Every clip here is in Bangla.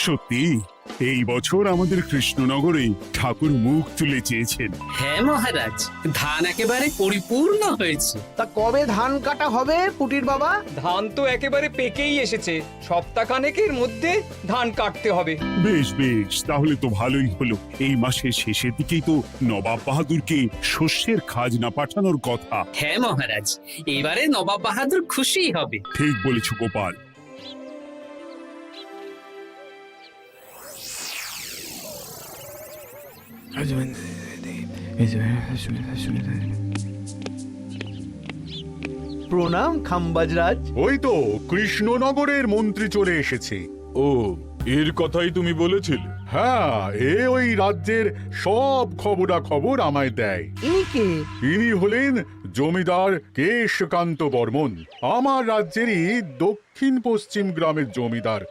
সত্যি এই বছর আমাদের কৃষ্ণনগরে ঠাকুর মুখ তুলে চেয়েছেন। হ্যাঁ মহারাজ, ধান একেবারে পরিপূর্ণ হয়েছে। তা কবে ধান কাটা হবে পুটির বাবা? ধান তো একেবারে পেকেই এসেছে, সপ্তাহখানেকের মধ্যে ধান কাটতে হবে। বেশ বেশ, তাহলে তো ভালোই হলো। এই মাসের শেষের দিকেই তো নবাব বাহাদুরকে শস্যের খাজনা পাঠানোর কথা। হ্যাঁ মহারাজ, এবারে নবাব বাহাদুর খুশি হবে। ঠিক বলেছ গোপাল। প্রণাম খাম্বাজরাজ। ওই তো কৃষ্ণনগরের মন্ত্রী চলে এসেছে। ও, এর কথাই তুমি বলেছিলে? হ্যাঁ, ওই রাজ্যের সব খবরাখবর আমায় দেয়। ইনি কে? ইনি হলেন জমিদার কেশকান্ত বর্মন, আমার রাজ্যেরই দক্ষিণ পশ্চিম গ্রামের জমিদার,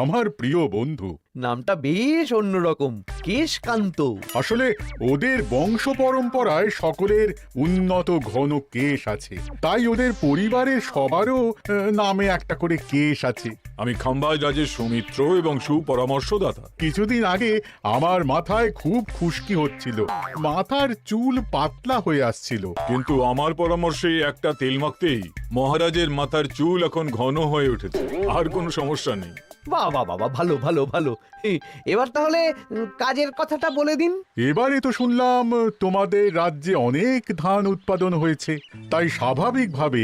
আমার প্রিয় বন্ধু। নামটা বেশ অন্যরকম, কেশকান্ত। আসলে ওদের বংশ পরম্পরায় সকলের উন্নত ঘন কেশ আছে, তাই ওদের পরিবারের সবারও নামে একটা করে কেশ আছে। আমি খাম্বাজ রাজের সৌমিত্র এবং সুপরামর্শদাতা। কিছুদিন আগে আমার মাথায় খুব খুশকি হচ্ছিল, মাথার চুল পাতলা হয়ে আসছিল। কিন্তু আমার পরামর্শে একটা তেল মাখতেই মহারাজের মাথার চুল এখন ঘন হয়ে উঠেছে, আর কোনো সমস্যা নেই। বাবা বাবা, ভালো ভালো ভালো। এবার তাহলে কাজের কথাটা বলে দিন। এবারে তো শুনলাম তোমাদের রাজ্যে অনেক ধান উৎপাদন হয়েছে, তাই স্বাভাবিকভাবে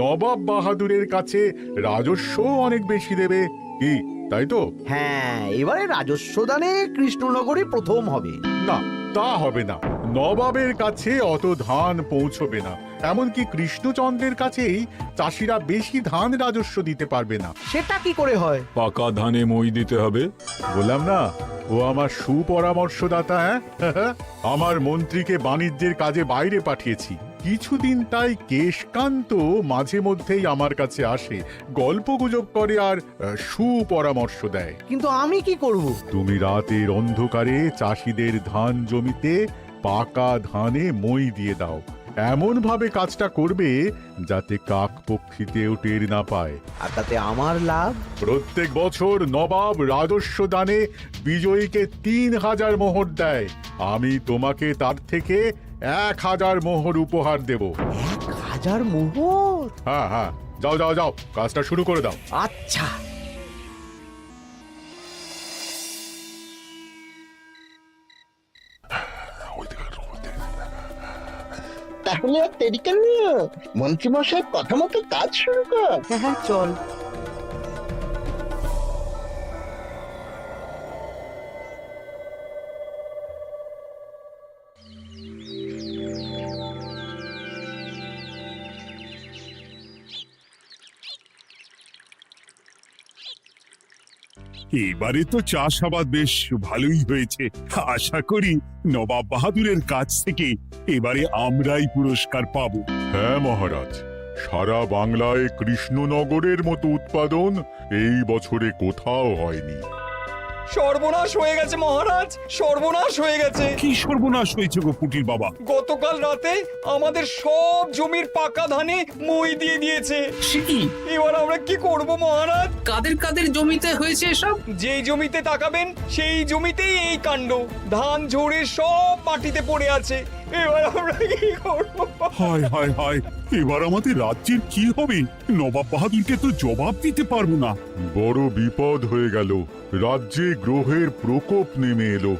নবাব বাহাদুরের কাছে রাজস্ব অনেক বেশি দেবে, কি তাই তো? হ্যাঁ, এবারে রাজস্ব দানে কৃষ্ণনগরই প্রথম হবে। না, তা হবে না। নবাবের কাছে অত ধান পৌঁছবে না, এমনকি কৃষ্ণচন্দ্রের কাছেই চাষিরা বেশি ধান রাজস্ব দিতে পারবে না। সেটা কি করে হয়? পাকা ধানে মই দিতে হবে। বললাম না, ও আমার সুপরামর্শদাতা। হ্যাঁ, আমার মন্ত্রীকে বাণিজ্যের কাজে বাইরে পাঠিয়েছি কিছুদিন, তাই কেশকান্ত মাঝে মধ্যেই আমার কাছে আসে, গল্প গুজব করে আর সুপরামর্শ দেয়। কিন্তু আমি কি করব? তুমি রাতের অন্ধকারে চাষিদের ধান জমিতে পাকা ধানে মই দিয়ে দাও, এমন ভাবে কাজটা করবে যাতে কাক পক্ষীতেও টের না পায়। আর তাতে আমার লাভ? প্রত্যেক বছর নবাব রাজস্ব দানে বিজয়ীকে 3000 মোহর দেয়, আমি তোমাকে তার থেকে 1000 মোহর উপহার দেব। 1000 মোহর? হ্যাঁ হ্যাঁ, যাও যাও যাও, কাজটা শুরু করে দাও। আচ্ছা। তাহলে আর দেরি কেন, মন্ত্রী মশাই কথা মতো কাজ শুরু কর। হ্যাঁ হ্যাঁ, চল। এবারে তো চাষাবাদ বেশ ভালোই হয়েছে। আশা করি নবাব বাহাদুরের কাছ থেকে এবারে আমরাই পুরস্কার পাবো। হ্যাঁ মহারাজ, সারা বাংলায় কৃষ্ণনগরের মতো উৎপাদন এই বছরে কোথাও হয়নি। সর্বনাশ হয়ে গেছে মহারাজ, সর্বনাশ হয়ে গেছে। কি সর্বনাশ হয়েছে গো পুটির বাবা? গতকাল রাতে আমাদের সব জমির পাকা ধানে মই দিয়ে দিয়েছে। সে কি? এবার আমরা কি করব মহারাজ? কাদের কাদের জমিতে হয়েছে এসব? যেই জমিতে তাকাবেন সেই জমিতেই এই কাণ্ড, ধান ঝরে সব মাটিতে পড়ে আছে। এবার আমরা কি করব? হায় হায় হায়, এবার আমাদের রাজ্যের কি হবে? নবাব বাহাদুরকে তো জবাব দিতে পারবো না। বড় বিপদ হয়ে গেল, রাজ্যে গ্রহের প্রকোপ নেমে এলো।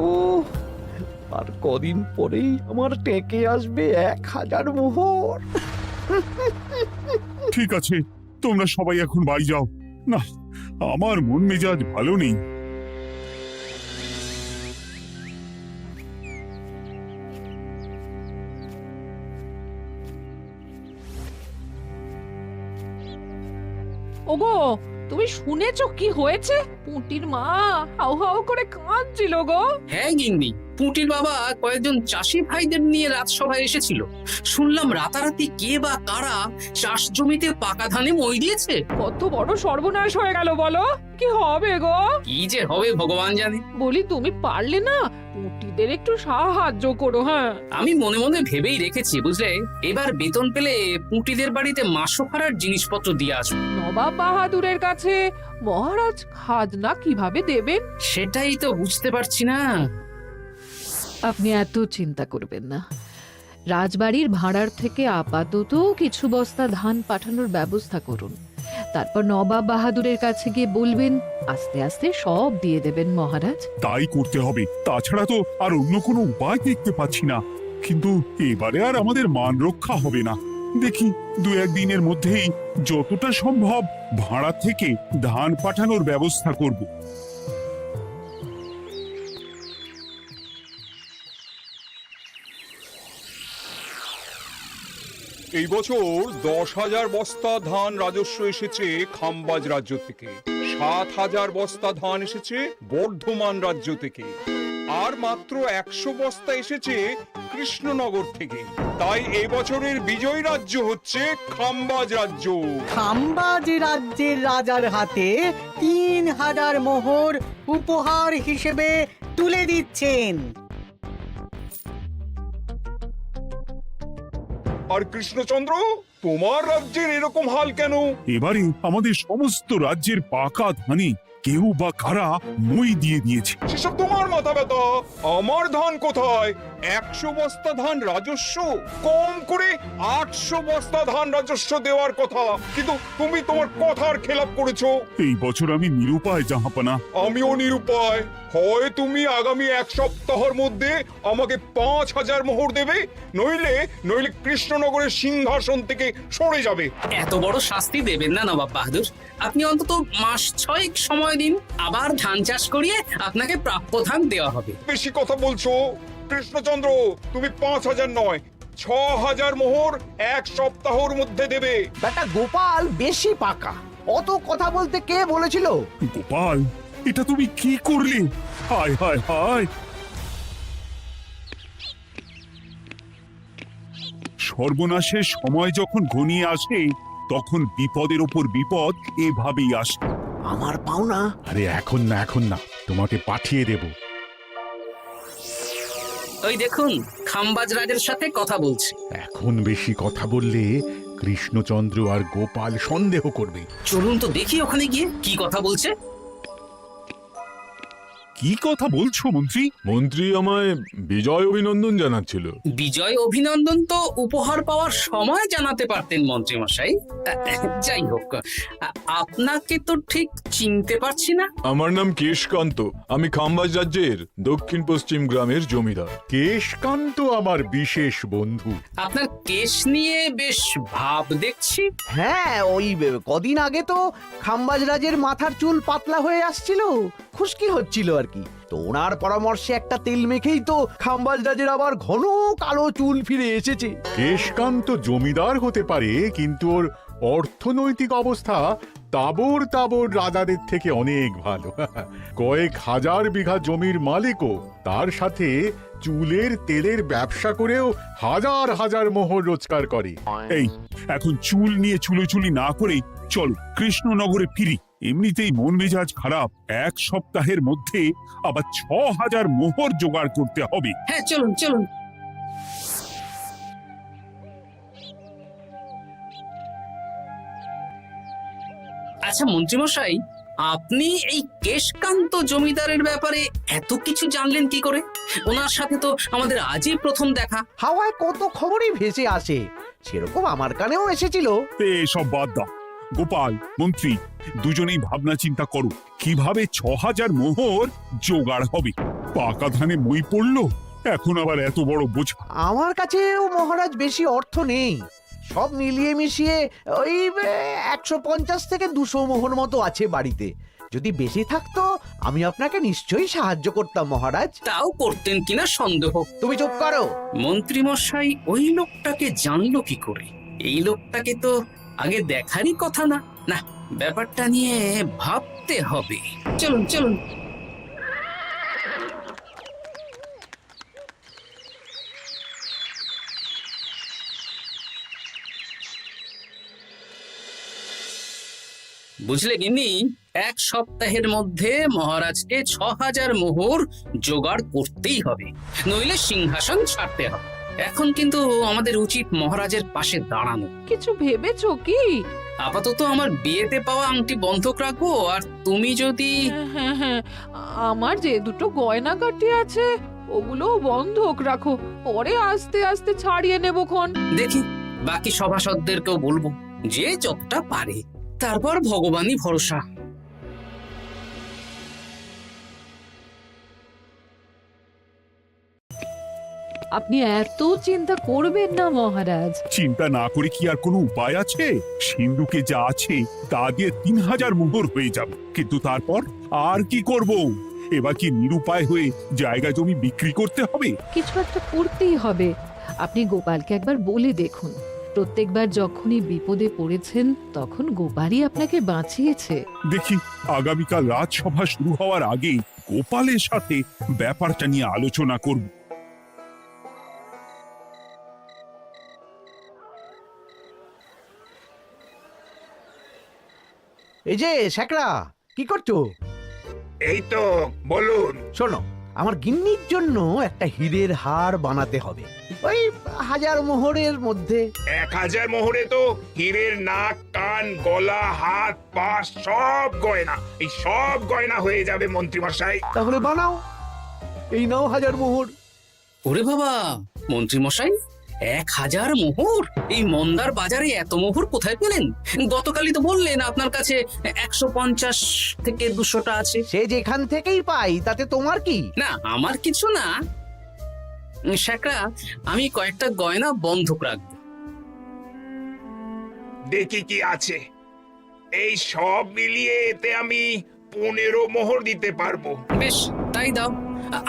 ও, আর কদিন পরেই আমার টেকে আসবে 1000 মোহর। ঠিক আছে, তোমরা সবাই এখন বাড়ি যাও। না, আমার মন মেজাজ ভালো নেই। ওগো, তুমি শুনেছো কি হয়েছে? পুঁটির মা হাউ হাউ করে কাঁদছিল গো। হ্যাঁ গিন্নি, পুঁটির বাবা কয়েকজন চাষি ভাইদের নিয়ে রাজসভায় এসেছিল। শুনলাম রাতারাতি কে বা কারা চাষ জমিতে পাকা ধানে মই দিয়েছে। কত বড় সর্বনাশ হয়ে গেল বলো। কি হবে গো? কি যে হবে ভগবান জানে। বলি, তুমি পারলে না পুঁটিদের একটু সাহায্য করো। হ্যাঁ, আমি মনে মনে ভেবেই রেখেছি বুঝলে, এবার বেতন পেলে পুঁটিদের বাড়িতে মাসো ভাড়ার জিনিসপত্র দিয়ে আসবো। নবাব বাহাদুরের কাছে মহারাজ খাজনা কিভাবে দেবেন? সেটাই তো বুঝতে পারছি না। আপনি এত চিন্তা করবেন না। রাজবাড়ির ভাড়ার থেকে আপাতত কিছু বস্তা ধান পাঠানোর ব্যবস্থা করুন। তারপর নবাব বাহাদুরের কাছে গিয়ে বলবেন, আস্তে আস্তে সব দিয়ে দেবেন মহারাজ। তাই করতে হবে, তাছাড়া তো আর অন্য কোনো উপায় দেখতে পাচ্ছি না। কিন্তু এবারে আর আমাদের মান রক্ষা হবে না। দেখি 2-1 দিনের মধ্যেই যতটা সম্ভব ভাড়া থেকে ধান পাঠানোর ব্যবস্থা করব। এই বছর 10,000 বস্তা ধান রাজস্ব এসেছে খাম্বাজ রাজ্য থেকে, 7,000 বস্তা ধান এসেছে বর্ধমান রাজ্য থেকে, আর মাত্র 100 বস্তা এসেছে কৃষ্ণনগর থেকে। তাই এই বছরের বিজয়ী রাজ্য হচ্ছে খাম্বাজ রাজ্য। খাম্বাজ রাজ্যের রাজার হাতে 3,000 মোহর উপহার হিসেবে তুলে দিচ্ছেন। আর কৃষ্ণচন্দ্র, তোমার রাজ্যের এরকম হাল কেন? এবারে আমাদের সমস্ত রাজ্যের পাকা ধানে কেউ বা কারা মই দিয়ে দিয়েছে। সেসব তোমার মাথা ব্যথা। আমার ধান কোথায়? 100 বস্তা ধান রাজস্ব, কম করে 800 বস্তা ধান রাজস্ব দেওয়ার কথা, কিন্তু তুমি তোমার কথার খেলাপ করেছো। এই বছর আমি নিরুপায় জাহাপানা। আমিও নিরুপায়। হয় তুমি আগামী 1 সপ্তাহের মধ্যে আমাকে 5,000 মোহর দেবে, নইলে কৃষ্ণনগরের সিংহাসন থেকে সরে যাবে। এত বড় শাস্তি দেবেন না নবাব বাহাদুর। আপনি অন্তত মাস 6 সময় দিন, আবার ধান চাষ করিয়ে আপনাকে প্রাপ্য ধান দেওয়া হবে। বেশি কথা বলছো কৃষ্ণচন্দ্র। তুমি 5,000 নয়, 6,000 মোহর 1 সপ্তাহের মধ্যে দেবে। বেটা গোপাল বেশি পাকা, অত কথা বলতে কে বলেছিল? গোপাল, এটা তুমি কি করলে? হায় হায় হায়! সর্বনাশের সময় যখন ঘনিয়ে আসে, তখন বিপদের ওপর বিপদ এভাবেই আসে। আমার পাওনা। আরে এখন না, তোমাকে পাঠিয়ে দেব। ওই দেখুন, খাম্বাজ রাজের সাথে কথা বলছে। এখন বেশি কথা বললে কৃষ্ণচন্দ্র আর গোপাল সন্দেহ করবে। চলুন তো দেখি ওখানে গিয়ে কি কথা বলছে। কি কথা বলছো মন্ত্রী? মন্ত্রী আমায় বিজয় অভিনন্দন জানাচ্ছিল। বিজয় অভিনন্দন তো উপহার পাওয়ার সময় জানাতে পারতেন মন্ত্রী মশাই। যাই হোক, আপনাকে তো ঠিক চিনতে পারছি না। আমার নাম কেশকান্ত, আমি খাম্বাজ রাজ্যের দক্ষিণ পশ্চিম গ্রামের জমিদার। কেশকান্ত আমার বিশেষ বন্ধু। আপনার কেশ নিয়ে বেশ ভাব দেখছি। হ্যাঁ, ওই কদিন আগে তো খাম্বাজ রাজের মাথার চুল পাতলা হয়ে আসছিল, খুশকি হচ্ছিল আর কি। তো ওনার পরামর্শে একটা তেল মেখেই তো খাম্বাজ রাজের আবার ঘন কালো চুল ফিরে এসেছে। কেশকান্ত জমিদার হতে পারে, কিন্তু ওর অর্থনৈতিক অবস্থা তাবর রাজাদের থেকে অনেক ভালো। কয়েক হাজার বিঘা জমির মালিকও, তার সাথে চুলের তেলের ব্যবসা করেও হাজার হাজার মোহর রোজগার করে। এই, এখন চুল নিয়ে চুলোচুলি না করে চল কৃষ্ণনগরে ফিরি। এমনিতেই মন মেজাজ খারাপ, 1 সপ্তাহের মধ্যে আবার 6,000 মোহর জোগাড় করতে হবে। হ্যাঁ, চলুন চলুন। আচ্ছা মন্ত্রীমশাই, আপনি এই কেশকান্ত জমিদারের ব্যাপারে এত কিছু জানলেন কি করে? ওনার সাথে তো আমাদের আজই প্রথম দেখা। হাওয়ায় কত খবরই ভেসে আসে, সেরকম আমার কানেও এসেছিল। এসব বাদ দাও। গোপাল, মন্ত্রী, দুজনেই ভাবনা চিন্তা করো কিভাবে 6,000 মোহর জোগাড় হবে। পাকা ধানে মই পড়লো, এখন আবার এত বড় বোঝা। আমার কাছেও মহারাজ বেশি অর্থ নেই, সব মিলিয়ে মিশিয়ে ওই 150 থেকে 200 মোহর মতো আছে বাড়িতে। যদি বেশি থাকতো আমি আপনাকে নিশ্চয়ই সাহায্য করতাম মহারাজ। তাও করতেন কিনা সন্দেহ। তুমি চুপ করো। মন্ত্রীমশাই ওই লোকটাকে জানলো কি করে? এই লোকটাকে তো আগে দেখারই কথা না। না, ব্যাপারটা নিয়ে ভাবতে হবে। চলুন চলুন। বুঝলে গিন্নি, 1 সপ্তাহের মধ্যে মহারাজকে 6000 মোহর জোগাড় করতেই হবে, নইলে সিংহাসন ছাড়তে হবে। এখন কিন্তু আমাদের উচিত মহারাজের পাশে দাঁড়ানো। কিছু ভেবেছো কি? আপাতত আমার বিয়েতে পাওয়া আংটি বন্ধক রাখবো, আর তুমি যদি হ্যাঁ হ্যাঁ, আমার যে দুটো গয়নাগাটি আছে ওগুলো বন্ধক রাখো, পরে আস্তে আস্তে ছাড়িয়ে নেবো খন। দেখি বাকি সভাসদদেরকেও বলবো, যে যতটা পারে, তারপর ভগবানই ভরসা। আপনি এত চিন্তা করবেন না মহারাজ। চিন্তা না করে কি আর কোনো উপায় আছে? সিন্ধুকে যা আছে তা দিয়ে 3000 মোহর হয়ে যাবে, কিন্তু তারপর আর কি করব? এবার কি নিরুপায় হয়ে জায়গা জমি বিক্রি করতে হবে? কিছু একটা করতেই হবে। আপনি গোপালকে একবার বলে দেখুন, প্রত্যেকবার যখনই বিপদে পড়েছেন তখন গোপালই আপনাকে বাঁচিয়েছে। দেখি আগামীকাল রাজসভা শুরু হওয়ার আগে গোপালের সাথে ব্যাপারটা নিয়ে আলোচনা করব। এই যে শ্যাকরা, কি করছো? এই তো, বলুন। শোনো, আমার গিন্নির জন্য একটা হীরের হার বানাতে হবে, ওই 1000 মোহরের মধ্যে। 1000 মোহরে তো হীরের নাক, কান, গলা, হাত, পা সব গয়না, এই সব গয়না হয়ে যাবে মন্ত্রী মশাই। তাহলে বানাও, এই নাও 1000 মোহর। ওরে বাবা, মন্ত্রী মশাই, 1000 মোহর! এই মন্দার বাজারে এত মোহর কোথায় পেলেন? গতকালই তো বললেন আপনার কাছে 150 থেকে 200টা আছে। সে যেখান থেকেই পাই তাতে তোমার কি? না, আমার কিছু না। শ্যাকরা, আমি কয়েকটা গয়না বন্ধক রাখবো। দেখি কি আছে। এই সব মিলিয়ে এতে আমি 15 মোহর দিতে পারবো। বেশ, তাই দাও।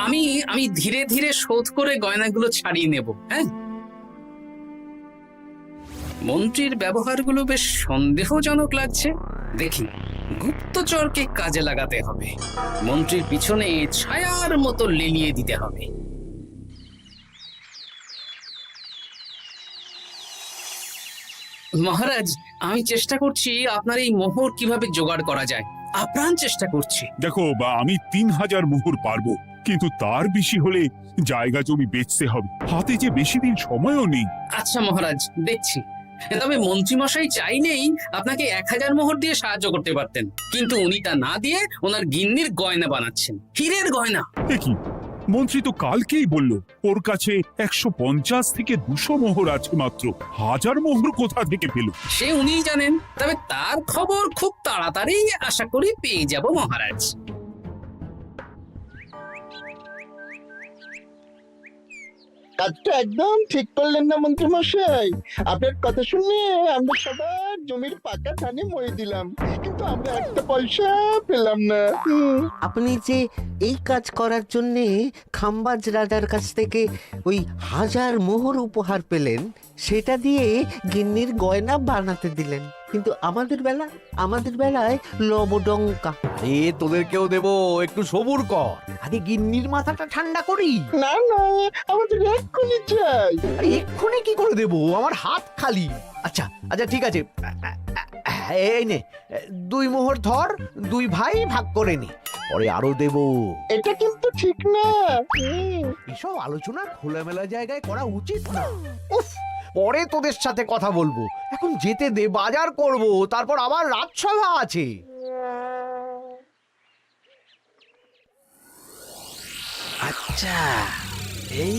আমি আমি ধীরে ধীরে শোধ করে গয়নাগুলো ছাড়িয়ে নেব। হ্যাঁ, মন্ত্রীর ব্যবহারগুলো বেশ সন্দেহজনক লাগছে। দেখি, গুপ্তচরকে কাজে লাগাতে হবে, মন্ত্রীর পিছনে ছায়ার মতো লেলিয়ে দিতে হবে। মহারাজ, আমি চেষ্টা করছি আপনার এই মোহর কিভাবে জোগাড় করা যায়, আপ্রাণ চেষ্টা করছি। দেখো, আমি 3000 মোহর পারবো, কিন্তু তার বেশি হলে জায়গা জমি বেচতে হবে, হাতে যে বেশি দিন সময়ও নেই। আচ্ছা মহারাজ, দেখছি। তবে মন্ত্রীমশাই চাইলেই আপনাকে 1000 মোহর দিয়ে সাহায্য করতে পারতেন, কিন্তু উনি তা না দিয়ে ওনার গিন্নির গয়না বানাচ্ছেন, হীরের গয়না। কি মন্ত্রী তো কালকেই বলল ওর কাছে 150 থেকে 200 মোহর আছে মাত্র, 1000 মোহর কোথা থেকে পেল? সে উনিই জানেন, তবে তার খবর খুব তাড়াতাড়ি আশা করি পেয়ে যাব মহারাজ। কাজটা একদম ঠিক করলেন না মন্ত্রী মশাই। আপনার কথা শুনে আমরা সবার জমির পাকা ধানে মই দিলাম, কিন্তু আমরা একটা পয়সা পেলাম না। আপনি যে এই কাজ করার জন্যে খাম্বাজ রাজার কাছ থেকে ওই 1000 মোহর উপহার পেলেন, সেটা দিয়ে গিন্নির গয়না বানাতে দিলেন, কিন্তু আমাদের বেলায় লবডঙ্কা। তোদেরকেও দেবো, একটু সবুর কর, আগে গিন্নির মাথাটা ঠান্ডা করি। না না, আমাদের এক্ষুনি চাই। আরে এক্ষুনি কি করে দেবো, আমার হাত খালি। আচ্ছা আচ্ছা, ঠিক আছে, এই নে 2 মোহর ধর, 2 ভাই ভাগ করে নে, পরে আরো দেবো। এটা কিন্তু ঠিক না। এসব আলোচনা খোলামেলা জায়গায় করা উচিত না। উফ, পরে তোদের সাথে কথা বলবো, এখন যেতে দে, বাজার করব, তারপর আবার রাজসভা আছে। আচ্ছা, এই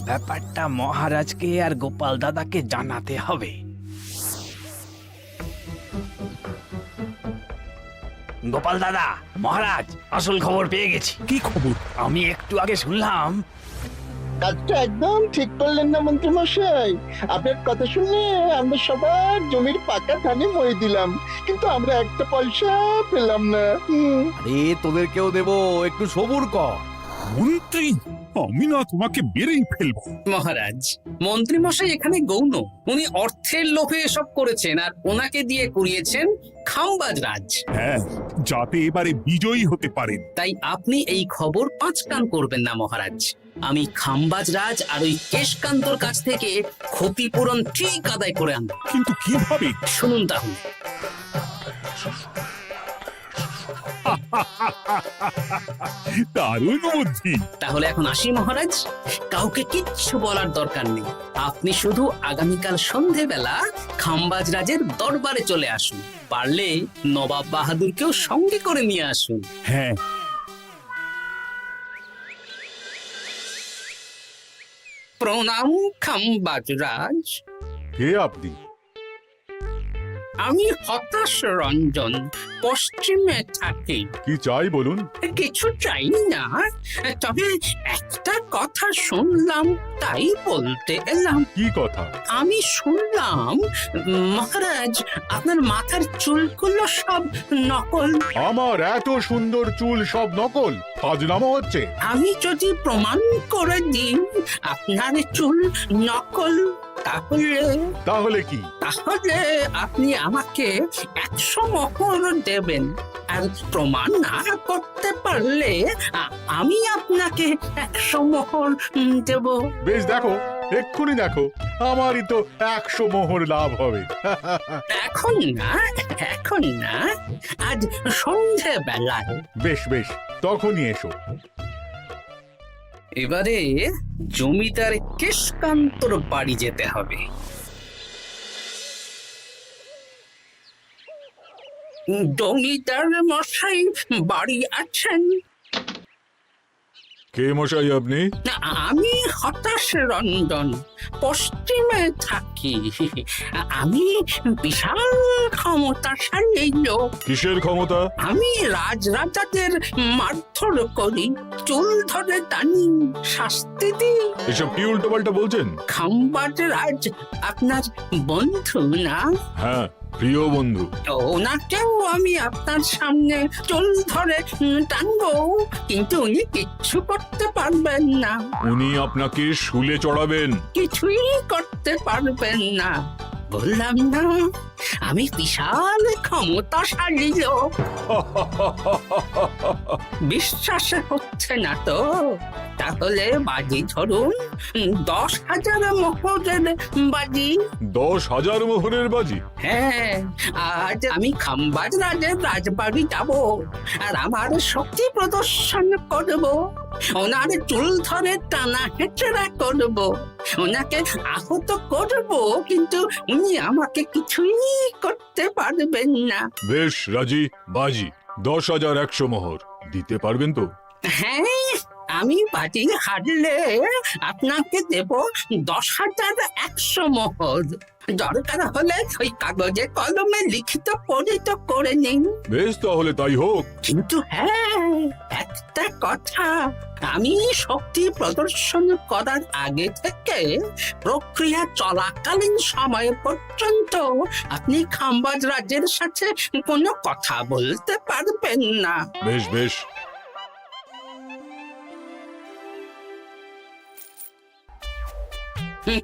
ব্যাপারটা মহারাজকে আর গোপাল দাদাকে জানাতে হবে। গোপাল দাদা, মহারাজ আসল খবর পেয়ে গেছি। কি খবর? আমি একটু আগে শুনলাম। কাজটা একদম ঠিক করলেন না মন্ত্রী মশাই। আপনার কথা শুনে আমরা সবার জমির পাকা ধানে মই দিলাম, কিন্তু আমরা একটা পয়সা পেলাম না। আরে তোদেরকেও দেবো, একটু সবুর কর। মন্ত্রী, আমি না তোমাকে মেরেই ফেলবো। মহারাজ, মন্ত্রী মশাই এখানে গৌণ, উনি অর্থের লোভে এসব করেছেন, আর ওনাকে দিয়ে করিয়েছেন খাম্বাজ রাজ। হ্যাঁ, যাতে এবারে বিজয়ী হতে পারেন। তাই আপনি এই খবর 5 কান করবেন না মহারাজ। আমি খাম্বাজ রাজ আর ওই কেশকান্তর কাছ থেকে ক্ষতিপূরণ ঠিক আদায় করে আনবো। কিন্তু কিভাবে? শুনুন তাহলে। দারুণ বুদ্ধি। তাহলে এখন আসি মহারাজ, কাউকে কিচ্ছু বলার দরকার নেই। আপনি শুধু আগামীকাল সন্ধেবেলা খাম্বাজ রাজের দরবারে চলে আসুন, পারলে নবাব বাহাদুরকেও সঙ্গে করে নিয়ে আসুন। হ্যাঁ, প্রণাম খাম্বাজ রাজ, কে আপনি? আমি হতাশ রঞ্জন, পশ্চিমে থাকি। কি চাই বলুন? কিছু চাই না, তবে একটা কথা শুনলাম তাই বলতে এলাম। কি কথা? আমি শুনলাম মহারাজ আপনার মাথার চুলগুলো সব নকল। আমার এত সুন্দর চুল সব নকল? ফাজলামো হচ্ছে। আমি যদি প্রমাণ করে দিই আপনার চুল নকল, তাহলে কি? তাহলে আপনি আমাকে 100 মোহর দেবেন, আর প্রমাণ না করতে পারলে আমি আপনাকে 100 মোহর দেব। বেশ, দেখো, এক্ষুনি দেখো, আমারই তো 100 মোহর লাভ হবে। এখন না, এখন না, আজ সন্ধেবেলায়। বেশ বেশ, তখনই এসো। এবারে জমিদার কেশকান্তর বাড়ি যেতে হবে। জমিদার মশাই বাড়ি আছেন? কে মশাই আপনি? আমি হতাশ রঞ্জন, পশ্চিমে থাকি। আমি বিশাল ক্ষমতাশালী লোক। কিসের ক্ষমতা? আমি রাজরাজাদের মারধর করি, চুল ধরে টানি, শাস্তি দিই। এসব কি উল্টোপাল্টা বলছেন? খাম্বাজ রাজ আপনার বন্ধু না? হ্যাঁ, প্রিয় বন্ধু। ওনাকেও আমি আপনার সামনে চুল ধরে টানবো, কিন্তু উনি কিচ্ছু করতে পারবেন না। উনি আপনাকে শুলে চড়াবেন। কিছুই করতে পারবেন না, বললাম না আমি বিশাল ক্ষমতাশালী লোক। বিশ্বাস হচ্ছে না তো? তাহলে বাজি ধরুন, 10,000 মোহরের বাজি। 10,000 মোহরের বাজি? হ্যাঁ, আজ আমি খাম্বাজ রাজের রাজবাড়ি যাব, আর আমার শক্তি প্রদর্শন করব, ওনার চুল ধরে টানা হেঁচড়া করব, ওনাকে আহত করব, কিন্তু উনি আমাকে কিছুই করতে পারবেন না। বেশ রাজি, বাজি 10,100 মোহর দিতে পারবেন তো? হ্যাঁ, আমি বাজি হারলে আপনাকে দেব 10,100 মোহর। দরকার হলে ওই কাগজে কলমে লিখিত পরিত করে নিন। বেশ, তাহলে তাই হোক। কিন্তু হ্যাঁ, একটা কথা, আমি শক্তি প্রদর্শন করার আগে থেকে প্রক্রিয়া চলাকালীন সময় পর্যন্ত আপনি খাম্বাজ রাজের সাথে কোনো কথা বলতে পারবেন না। বেশ বেশ।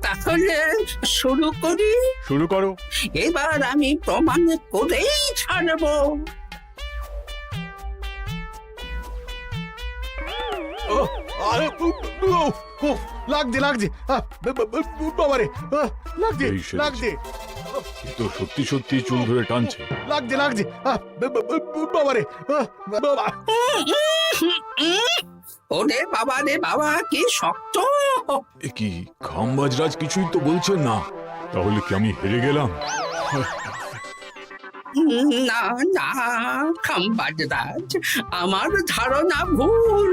তাহলে শুরু করি? শুরু করো। এবার আমি প্রমাণ করেই ছাড়বো। লাগছে লাগছে, বাবারে, লাগছে এই সেরেছে। লাগছে, এ তো সত্যি সত্যি চুল ধরে টানছে। লাগছে লাগছে, বাবারে, বাবা। ওরে বাবা রে বাবা, কি শক্ত! এ কি, খাম্বাজ রাজ কিছুই তো বলছেন না, তাহলে কি আমি হেরে গেলাম? না না খাম্বাজ রাজ, আমার ধারণা ভুল,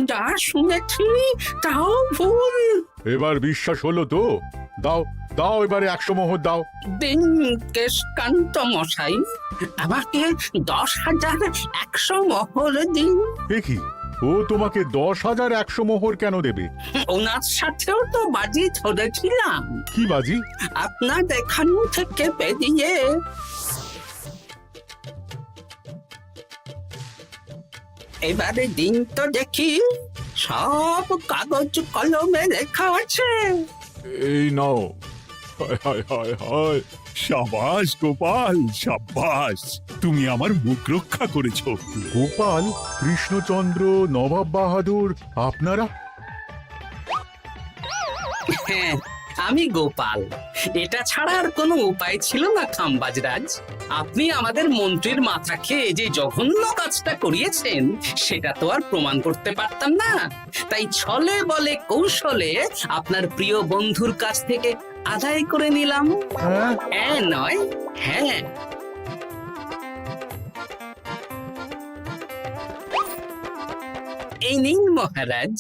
যা শুনেছি তাও ভুল। এবার বিশ্বাস হলো তো? দাও দাও, এবারে 100 মোহর দাও। দিন কেশকান্ত মশাই, আমাকে 10,100 মোহর দিন। এ কি, ও তোমাকে 10,100 মোহর কেন দেবে? ওনার সাথেও তো বাজি ধরেছিলাম। কি বাজি? আপনার এখান থেকে বেরিয়ে এবারে দিন তো দেখি, সব কাগজ কলমে লেখা আছে। এই নাও। হায় হায় হায় হায়। সাবাস গোপাল, সাবাস, তুমি আমার মুখ রক্ষা করেছো। গোপাল, কৃষ্ণচন্দ্র, নবাব বাহাদুর, আপনারা? হ্যাঁ, আমি গোপাল। এটা ছাড়া আর কোনো উপায় ছিল না খাম্বাজরাজ। আপনি আমাদের মন্ত্রীর মাথা খেয়ে যে জঘন্য কাজটা করিয়েছেন সেটা তো আর প্রমাণ করতে পারতাম না, তাই ছলে বলে কৌশলে আপনার প্রিয় বন্ধুর কাছ থেকে আদায় করে নিলাম। হ্যাঁ নয়, হ্যাঁ। এই নিন মহারাজ।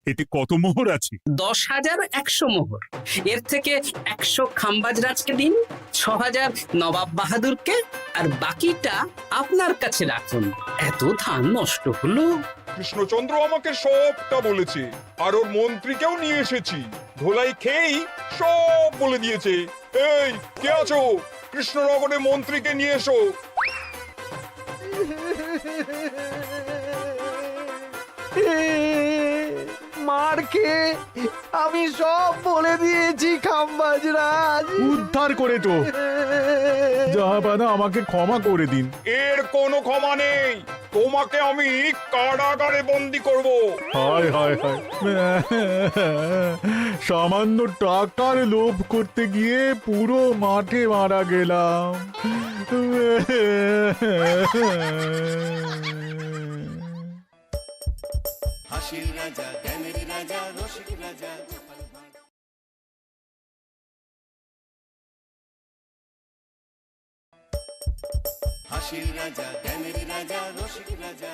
এতে কত মোহর আছে? 10,100 মোহর। এর থেকে 100 খাম্বাজরাজকে দিন, 6,000 নবাব বাহাদুরকে, আর বাকিটা আপনার কাছে রাখুন। এত ধান নষ্ট হলো। কৃষ্ণচন্দ্র আমাকে সবটা বলেছে, আর ওর মন্ত্রীকেও নিয়ে এসেছি। ধোলাই খেয়েই সব বলে দিয়েছে। এই কে আছো? কৃষ্ণনগরে মন্ত্রীকে নিয়ে এসো। মার খেয়ে আমি সব বলে দিয়েছি খাম্বাজরাজ। উদ্ধার করে তো জাহাপানা, আমাকে ক্ষমা করে দিন। এর কোনো ক্ষমা নেই। তোমাকে আমি কারাগারে বন্দি করব। হায় হায় হায়, সামান্য টাকার লোভ করতে গিয়ে পুরো মাঠে মারা গেলাম। হাসির রাজা, জ্ঞানের রাজা, রসিক রাজা। হাসির রাজা, জ্ঞানের রাজা, রসিক রাজা।